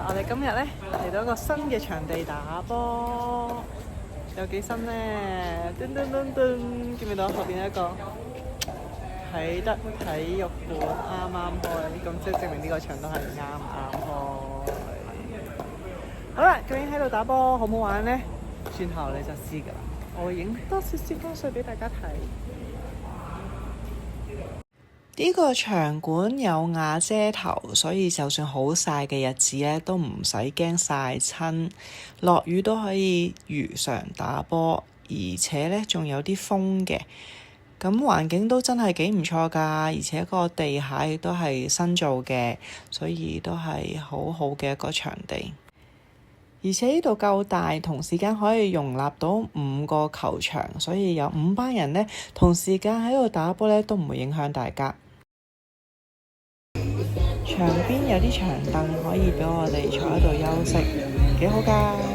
我哋今日咧嚟到一個新嘅場地打波，有幾新咧？噔噔噔噔，見唔見到後邊一個啟德體育館啱啱開，咁即係證明呢個場都係啱啱開。好啦，究竟喺度打波好唔好玩咧？轉頭你就知㗎啦，我會影多少少風水俾大家睇。呢個場館有瓦遮頭，所以就算好曬嘅日子咧，都唔使驚曬親。落雨都可以如常打波，而且咧仲有啲風嘅。咁環境都真係幾唔錯㗎，而且個地下亦都係新做嘅，所以都係好好嘅一個場地。而且呢度夠大，同時間可以容納到5個球場，所以有5班人咧同時間喺度打波咧，都唔會影響大家。牆邊有啲長凳可以俾我哋坐喺度休息，幾好㗎。